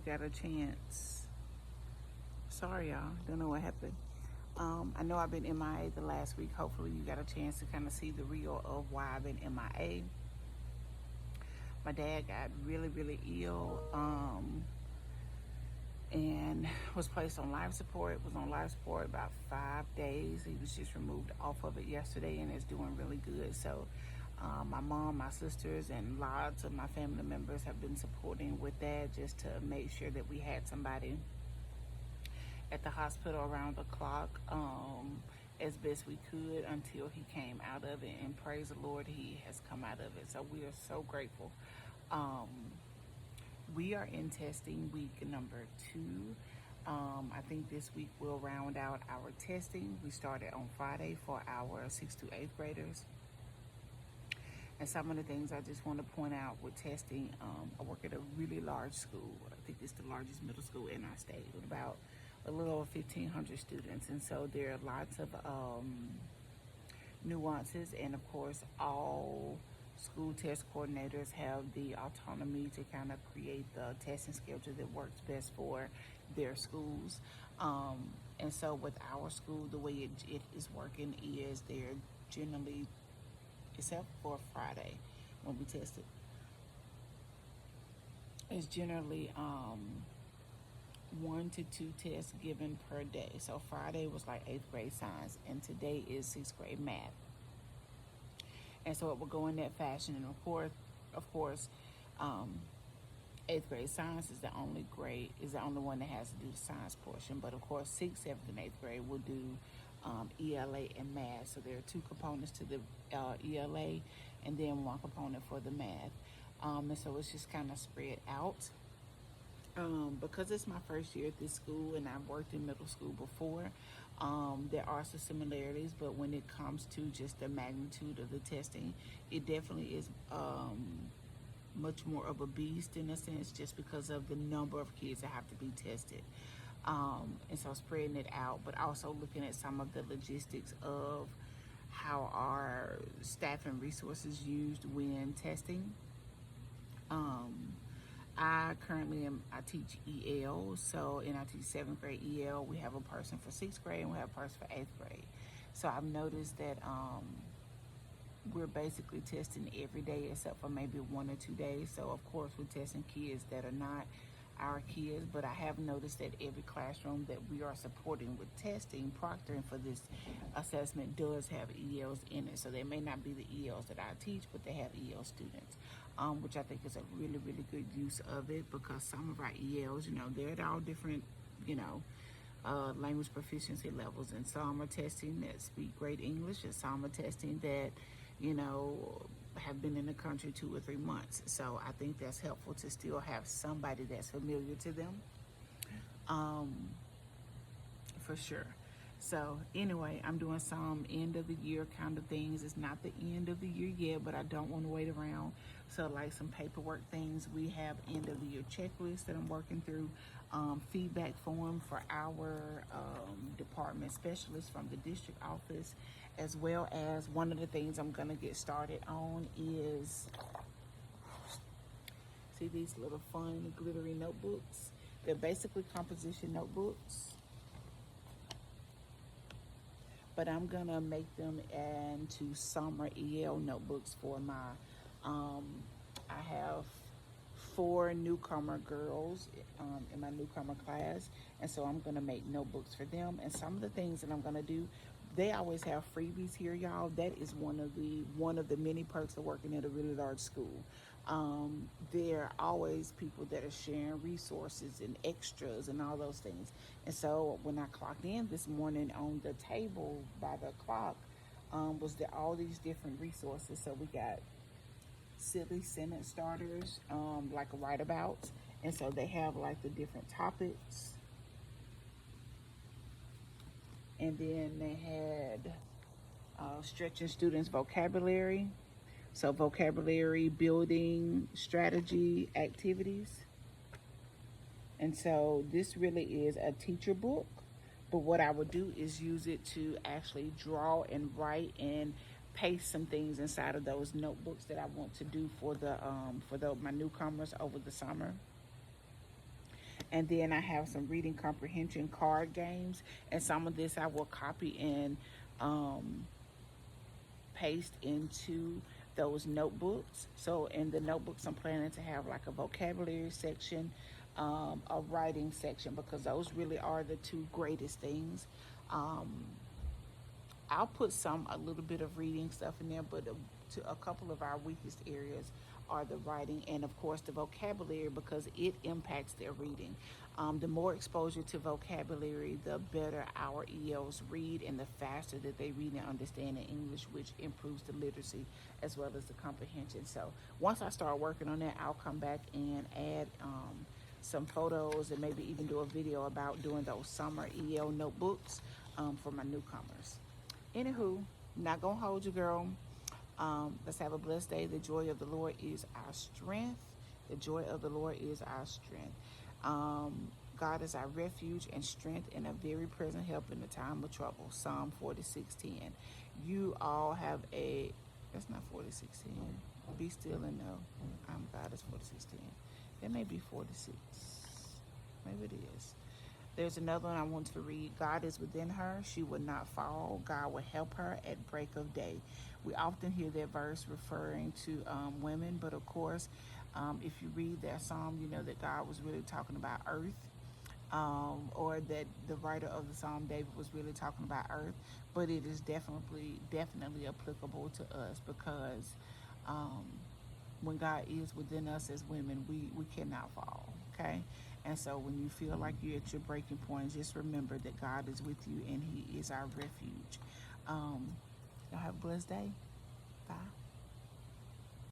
got a chance. Sorry, y'all. Don't know what happened. I know I've been MIA the last week. Hopefully, you got a chance to kind of see the real of why I've been MIA. My dad got really, really ill and was placed on life support. Was on life support about 5 days. He was just removed off of it yesterday and is doing really good. So my mom, my sisters, and lots of my family members have been supporting with that, just to make sure that we had somebody at the hospital around the clock, as best we could until he came out of it. And praise the Lord, he has come out of it. So we are so grateful. Um, we are in testing week number 2. I think this week we'll round out our testing. We started on Friday for our 6th to 8th graders. And some of the things I just want to point out with testing, I work at a really large school. I think it's the largest middle school in our state with about a little over 1,500 students. And so there are lots of nuances. And of course, all school test coordinators have the autonomy to kind of create the testing schedule that works best for their schools. And so with our school, the way it is working is they're generally, except for Friday when we tested, it's generally 1 to 2 tests given per day. So Friday was like 8th grade science, and today is 6th grade math. And so it will go in that fashion. And of course, 8th grade science is the only one that has to do the science portion. But of course, 6th, 7th, and 8th grade will do ELA and math. So there are 2 components to the ELA, and then 1 component for the math. And so it's just kind of spread out. Because it's my first year at this school and I've worked in middle school before, there are some similarities, but when it comes to just the magnitude of the testing, it definitely is much more of a beast in a sense, just because of the number of kids that have to be tested. And so spreading it out, but also looking at some of the logistics of how our staff and resources used when testing. I teach EL, and I teach 7th grade EL. We have a person for 6th grade and we have a person for 8th grade. So I've noticed that we're basically testing every day except for maybe 1 or 2 days. So of course we're testing kids that are not our kids, but I have noticed that every classroom that we are supporting with testing, proctoring for this assessment, does have ELs in it. So they may not be the ELs that I teach, but they have EL students, which I think is a really, really good use of it, because some of our ELs, they're at all different, language proficiency levels, and some are testing that speak great English, and some are testing that, have been in the country 2 or 3 months. So I think that's helpful to still have somebody that's familiar to them, for sure. So anyway, I'm doing some end of the year kind of things. It's not the end of the year yet, but I don't want to wait around. So like some paperwork things, we have end of the year checklist that I'm working through, feedback form for our department specialists from the district office, as well as one of the things I'm gonna get started on is, see these little fun glittery notebooks? They're basically composition notebooks, but I'm gonna make them into summer EL notebooks for my, I have 4 newcomer girls in my newcomer class, and so I'm gonna make notebooks for them. And some of the things that I'm gonna do, they always have freebies here, y'all. That is one of the many perks of working at a really large school. There are always people that are sharing resources and extras and all those things. And so when I clocked in this morning, on the table by the clock was all these different resources. So we got silly sentence starters, like a write about. And so they have like the different topics. And then they had stretching students' vocabulary. So vocabulary building strategy activities. And so this really is a teacher book, but what I would do is use it to actually draw and write and paste some things inside of those notebooks that I want to do for my newcomers over the summer. And then I have some reading comprehension card games, and some of this I will copy and um, paste into those notebooks. So in the notebooks, I'm planning to have like a vocabulary section, a writing section, because those really are the two greatest things. Um, I'll put some a little bit of reading stuff in there, but to a couple of our weakest areas are the writing and of course the vocabulary, because it impacts their reading. The more exposure to vocabulary, the better our ELs read and the faster that they read and understand in English, which improves the literacy as well as the comprehension. So once I start working on that, I'll come back and add some photos and maybe even do a video about doing those summer EL notebooks for my newcomers. Anywho, not gonna hold you, girl. Let's have a blessed day. The joy of the Lord is our strength. The joy of the Lord is our strength. God is our refuge and strength and a very present help in the time of trouble. Psalm 46:10. You all have a, that's not 46:10. Be still and know God is 46:10. It may be 46. Maybe it is. There's another one I want to read. God is within her. She will not fall. God will help her at break of day. We often hear that verse referring to women, but of course, if you read that psalm, you know that God was really talking about earth, or that the writer of the psalm, David, was really talking about earth. But it is definitely applicable to us, because um, when God is within us as women, we cannot fall, okay? And so when you feel like you're at your breaking point, just remember that God is with you and he is our refuge. Y'all have a blessed day. Bye.